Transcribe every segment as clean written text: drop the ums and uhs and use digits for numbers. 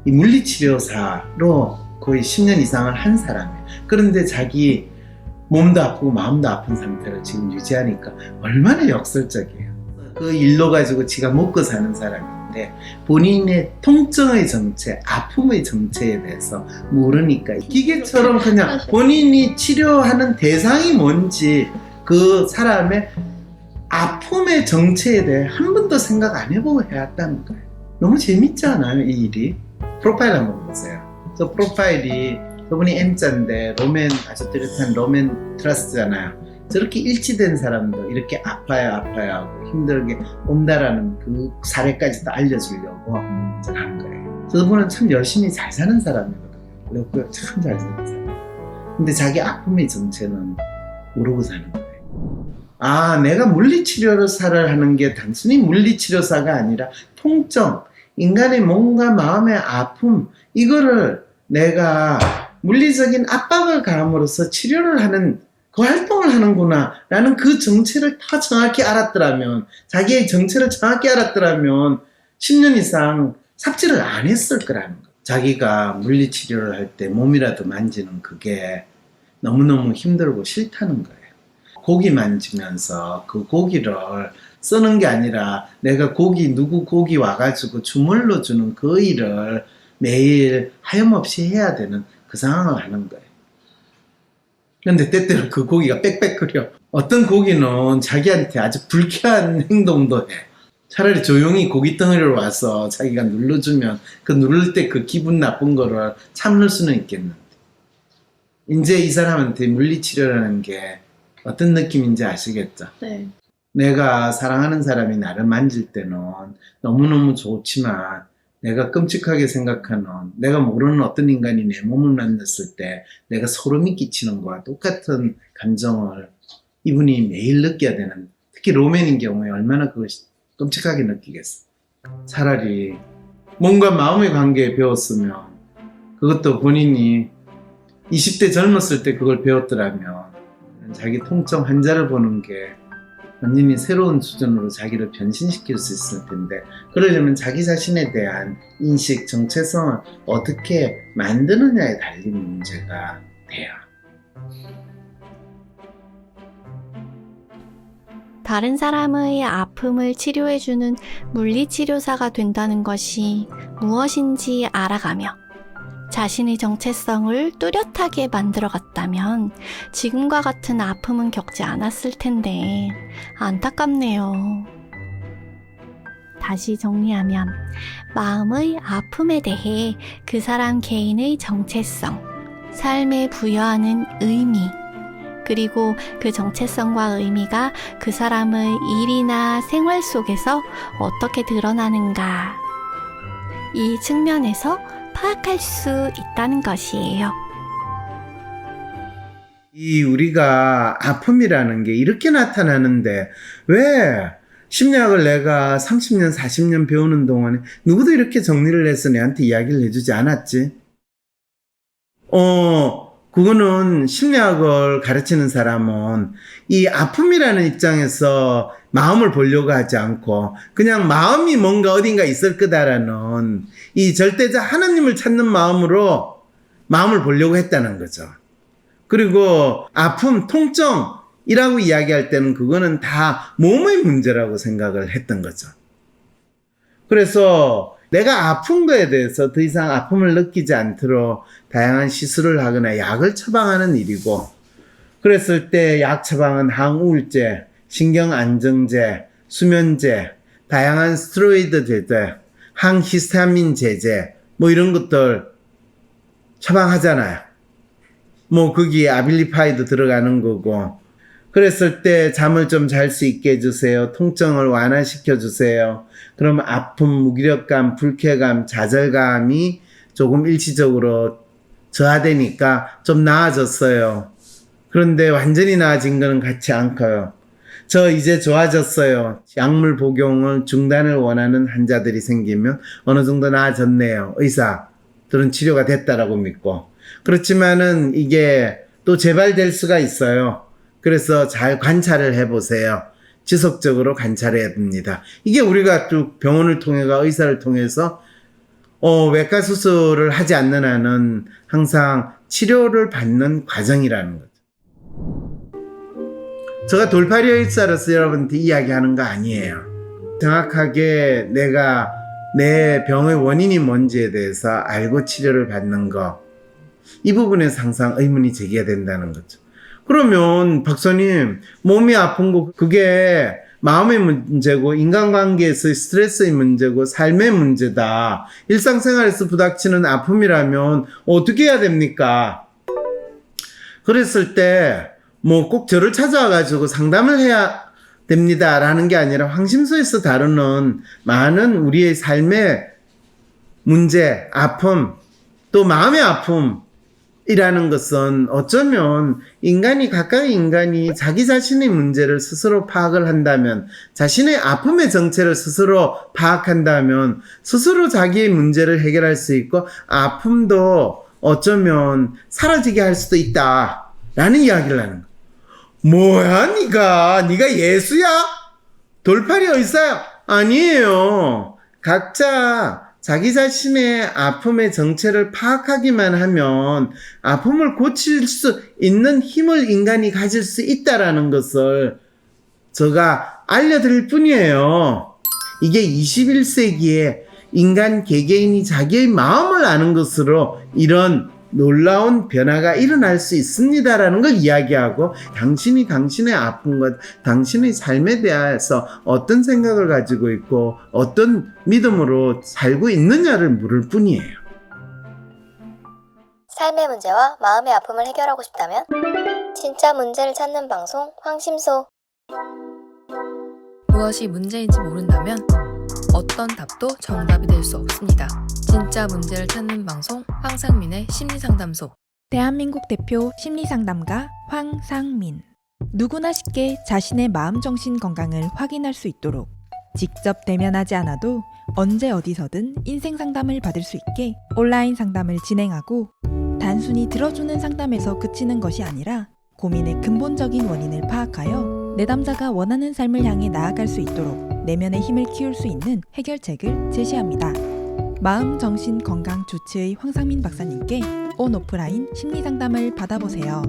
이 물리치료사로 거의 10년 이상을 한 사람이에요. 그런데 자기 몸도 아프고 마음도 아픈 상태를 지금 유지하니까 얼마나 역설적이에요. 그 일로 가지고 지가 먹고 사는 사람인데 본인의 통증의 정체, 아픔의 정체에 대해서 모르니까 기계처럼 그냥 본인이 치료하는 대상이 뭔지 그 사람의 아픔의 정체에 대해 한 번도 생각 안 해보고 해왔다는 거예요. 너무 재밌지 않아요, 이 일이? 프로파일 한번 보세요. 저 프로파일이 저분이 M자인데 로맨, 아주 뚜렷한 로맨 트러스트잖아요. 저렇게 일치된 사람도 이렇게 아파요 하고 힘들게 온다라는 그 사례까지도 알려주려고 한 거예요. 저분은 참 열심히 잘 사는 사람이거든요. 참 잘 사는 사람. 근데 자기 아픔의 정체는 모르고 사는 거예요. 아, 내가 물리치료사를 하는 게 단순히 물리치료사가 아니라 통증, 인간의 몸과 마음의 아픔, 이거를 내가 물리적인 압박을 가함으로써 치료를 하는 그 활동을 하는구나 라는 그 정체를 다 정확히 알았더라면, 자기의 정체를 정확히 알았더라면 10년 이상 삽질을 안 했을 거라는 거예요. 자기가 물리치료를 할 때 몸이라도 만지는 그게 너무너무 힘들고 싫다는 거예요. 고기 만지면서 그 고기를 쓰는 게 아니라 내가 누구 고기 와가지고 주물러 주는 그 일을 매일 하염없이 해야 되는 그 상황을 하는 거예요. 근데 때때로 그 고기가 빽빽거려. 어떤 고기는 자기한테 아주 불쾌한 행동도 해. 차라리 조용히 고기 덩어리로 와서 자기가 눌러주면 그 누를 때 그 기분 나쁜 거를 참을 수는 있겠는데, 이제 이 사람한테 물리치료라는 게 어떤 느낌인지 아시겠죠? 네. 내가 사랑하는 사람이 나를 만질 때는 너무너무 좋지만 내가 끔찍하게 생각하는, 내가 모르는 어떤 인간이 내 몸을 만났을 때 내가 소름이 끼치는 거와 똑같은 감정을 이분이 매일 느껴야 되는, 특히 로맨인 경우에 얼마나 그걸 끔찍하게 느끼겠어. 차라리 몸과 마음의 관계에 배웠으면, 그것도 본인이 20대 젊었을 때 그걸 배웠더라면 자기 통증 환자를 보는 게 완전히 새로운 수준으로 자기를 변신시킬 수 있을 텐데, 그러려면 자기 자신에 대한 인식, 정체성을 어떻게 만드느냐에 달린 문제가 돼요. 다른 사람의 아픔을 치료해주는 물리치료사가 된다는 것이 무엇인지 알아가며 자신의 정체성을 뚜렷하게 만들어갔다면 지금과 같은 아픔은 겪지 않았을 텐데 안타깝네요. 다시 정리하면 마음의 아픔에 대해 그 사람 개인의 정체성, 삶에 부여하는 의미, 그리고 그 정체성과 의미가 그 사람의 일이나 생활 속에서 어떻게 드러나는가, 이 측면에서 파악할 수 있다는 것이에요. 이 우리가 아픔이라는 게 이렇게 나타나는데 왜 심리학을 내가 30년, 40년 배우는 동안에 누구도 이렇게 정리를 해서 내한테 이야기를 해주지 않았지? 그거는 심리학을 가르치는 사람은 이 아픔이라는 입장에서 마음을 보려고 하지 않고 그냥 마음이 뭔가 어딘가 있을 거다라는 이 절대자 하나님을 찾는 마음으로 마음을 보려고 했다는 거죠. 그리고 아픔, 통증이라고 이야기할 때는 그거는 다 몸의 문제라고 생각을 했던 거죠. 그래서 내가 아픈 거에 대해서 더 이상 아픔을 느끼지 않도록 다양한 시술을 하거나 약을 처방하는 일이고, 그랬을 때 약 처방은 항우울제, 신경안정제, 수면제, 다양한 스테로이드 제제, 항히스타민 제제, 뭐 이런 것들 처방하잖아요. 뭐 거기에 아빌리파이도 들어가는 거고, 그랬을 때 잠을 좀 잘 수 있게 해주세요. 통증을 완화시켜 주세요. 그러면 아픔, 무기력감, 불쾌감, 좌절감이 조금 일시적으로 저하되니까 좀 나아졌어요. 그런데 완전히 나아진 거는 같지 않고요. 저 이제 좋아졌어요. 약물 복용을 중단을 원하는 환자들이 생기면 어느 정도 나아졌네요. 의사들은 치료가 됐다라고 믿고. 그렇지만은 이게 또 재발될 수가 있어요. 그래서 잘 관찰을 해보세요. 지속적으로 관찰해야 됩니다. 이게 우리가 또 병원을 통해서 의사를 통해서 외과 수술을 하지 않는 한은 항상 치료를 받는 과정이라는 거죠. 제가 돌팔이 의사로서 여러분한테 이야기하는 거 아니에요. 정확하게 내가 내 병의 원인이 뭔지에 대해서 알고 치료를 받는 거, 이 부분에서 항상 의문이 제기가 된다는 거죠. 그러면 박사님, 몸이 아픈 거 그게 마음의 문제고 인간관계에서의 스트레스의 문제고 삶의 문제다. 일상생활에서 부닥치는 아픔이라면 어떻게 해야 됩니까? 그랬을 때 뭐 꼭 저를 찾아와가지고 상담을 해야 됩니다 라는 게 아니라 황심소에서 다루는 많은 우리의 삶의 문제, 아픔, 또 마음의 아픔이라는 것은 어쩌면 각각의 인간이 자기 자신의 문제를 스스로 파악을 한다면, 자신의 아픔의 정체를 스스로 파악한다면 스스로 자기의 문제를 해결할 수 있고 아픔도 어쩌면 사라지게 할 수도 있다 라는 이야기를 하는 거야. 뭐야 네가 예수야? 돌팔이 의사야? 아니에요. 각자 자기 자신의 아픔의 정체를 파악하기만 하면 아픔을 고칠 수 있는 힘을 인간이 가질 수 있다라는 것을 제가 알려드릴 뿐이에요. 이게 21세기에 인간 개개인이 자기의 마음을 아는 것으로 이런 놀라운 변화가 일어날 수 있습니다라는 걸 이야기하고, 당신이 당신의 아픔과 당신의 삶에 대해서 어떤 생각을 가지고 있고 어떤 믿음으로 살고 있느냐를 물을 뿐이에요. 삶의 문제와 마음의 아픔을 해결하고 싶다면 진짜 문제를 찾는 방송 황심소. 무엇이 문제인지 모른다면 어떤 답도 정답이 될 수 없습니다. 진짜 문제를 찾는 방송 황상민의 심리상담소. 대한민국 대표 심리상담가 황상민. 누구나 쉽게 자신의 마음 정신 건강을 확인할 수 있도록 직접 대면하지 않아도 언제 어디서든 인생 상담을 받을 수 있게 온라인 상담을 진행하고, 단순히 들어주는 상담에서 그치는 것이 아니라 고민의 근본적인 원인을 파악하여 내담자가 원하는 삶을 향해 나아갈 수 있도록 내면의 힘을 키울 수 있는 해결책을 제시합니다. 마음 정신 건강 주치의 황상민 박사님께 온 오프라인 심리 상담을 받아보세요.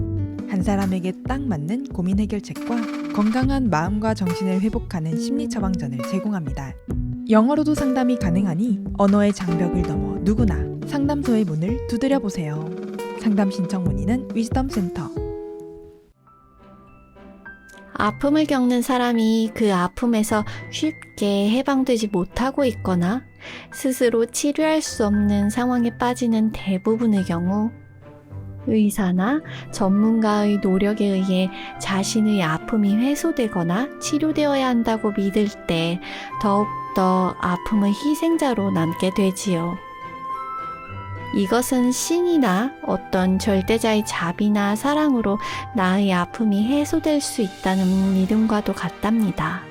한 사람에게 딱 맞는 고민 해결책과 건강한 마음과 정신을 회복하는 심리 처방전을 제공합니다. 영어로도 상담이 가능하니 언어의 장벽을 넘어 누구나 상담소의 문을 두드려 보세요. 상담 신청 문의는 위즈덤 센터. 아픔을 겪는 사람이 그 아픔에서 쉽게 해방되지 못하고 있거나 스스로 치료할 수 없는 상황에 빠지는 대부분의 경우, 의사나 전문가의 노력에 의해 자신의 아픔이 해소되거나 치료되어야 한다고 믿을 때 더욱더 아픔의 희생자로 남게 되지요. 이것은 신이나 어떤 절대자의 자비나 사랑으로 나의 아픔이 해소될 수 있다는 믿음과도 같답니다.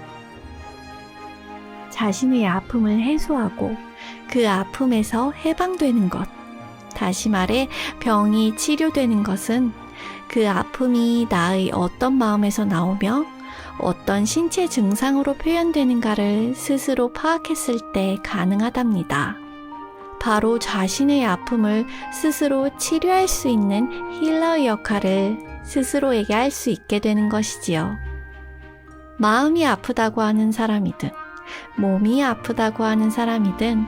자신의 아픔을 해소하고 그 아픔에서 해방되는 것, 다시 말해 병이 치료되는 것은 그 아픔이 나의 어떤 마음에서 나오며 어떤 신체 증상으로 표현되는가를 스스로 파악했을 때 가능하답니다. 바로 자신의 아픔을 스스로 치료할 수 있는 힐러의 역할을 스스로에게 할 수 있게 되는 것이지요. 마음이 아프다고 하는 사람이든 몸이 아프다고 하는 사람이든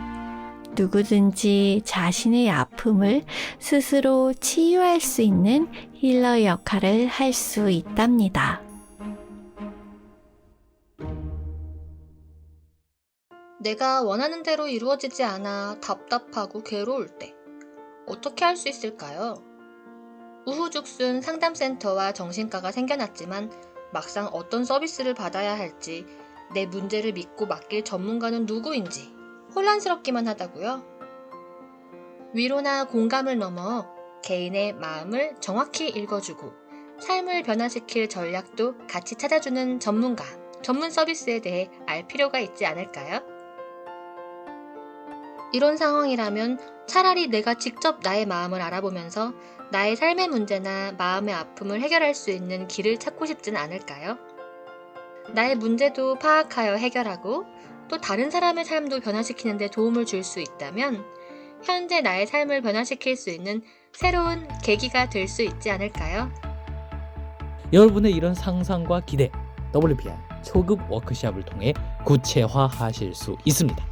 누구든지 자신의 아픔을 스스로 치유할 수 있는 힐러의 역할을 할 수 있답니다. 내가 원하는 대로 이루어지지 않아 답답하고 괴로울 때 어떻게 할 수 있을까요? 우후죽순 상담센터와 정신과가 생겨났지만 막상 어떤 서비스를 받아야 할지, 내 문제를 믿고 맡길 전문가는 누구인지 혼란스럽기만 하다고요? 위로나 공감을 넘어 개인의 마음을 정확히 읽어주고 삶을 변화시킬 전략도 같이 찾아주는 전문가, 전문 서비스에 대해 알 필요가 있지 않을까요? 이런 상황이라면 차라리 내가 직접 나의 마음을 알아보면서 나의 삶의 문제나 마음의 아픔을 해결할 수 있는 길을 찾고 싶진 않을까요? 나의 문제도 파악하여 해결하고 또 다른 사람의 삶도 변화시키는 데 도움을 줄 수 있다면 현재 나의 삶을 변화시킬 수 있는 새로운 계기가 될 수 있지 않을까요? 여러분의 이런 상상과 기대, WPI 초급 워크숍을 통해 구체화하실 수 있습니다.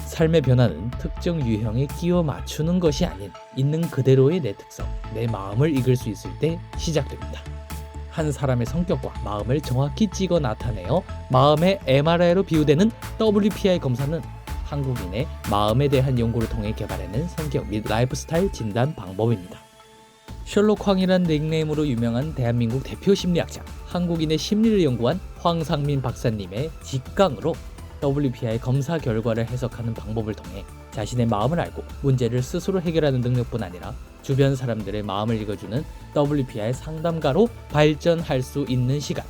삶의 변화는 특정 유형에 끼워 맞추는 것이 아닌 있는 그대로의 내 특성, 내 마음을 읽을 수 있을 때 시작됩니다. 한 사람의 성격과 마음을 정확히 찍어 나타내어 마음의 MRI로 비유되는 WPI 검사는 한국인의 마음에 대한 연구를 통해 개발해낸 성격 및 라이프스타일 진단 방법입니다. 셜록 황이란 닉네임으로 유명한 대한민국 대표 심리학자, 한국인의 심리를 연구한 황상민 박사님의 직강으로 WPI 검사 결과를 해석하는 방법을 통해 자신의 마음을 알고 문제를 스스로 해결하는 능력뿐 아니라 주변 사람들의 마음을 읽어주는 WPI 상담가로 발전할 수 있는 시간.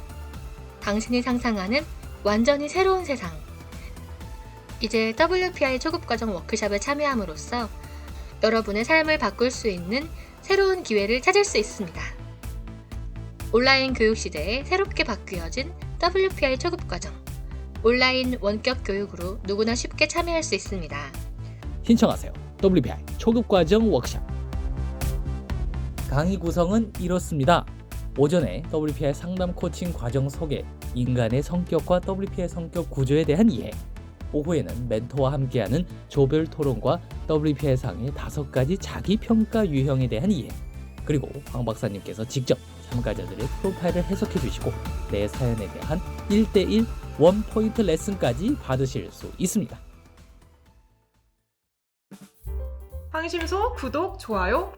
당신이 상상하는 완전히 새로운 세상. 이제 WPI 초급과정 워크숍에 참여함으로써 여러분의 삶을 바꿀 수 있는 새로운 기회를 찾을 수 있습니다. 온라인 교육 시대에 새롭게 바뀌어진 WPI 초급과정. 온라인 원격 교육으로 누구나 쉽게 참여할 수 있습니다. 신청하세요. WPI 초급과정 워크숍. 강의 구성은 이렇습니다. 오전에 WPI 상담 코칭 과정 소개, 인간의 성격과 WPI 성격 구조에 대한 이해. 오후에는 멘토와 함께하는 조별 토론과 WPI 상의 5가지 자기평가 유형에 대한 이해. 그리고 황 박사님께서 직접 참가자들의 프로파일을 해석해 주시고 내 사연에 대한 1:1 원포인트 레슨까지 받으실 수 있습니다. 황심소 구독, 좋아요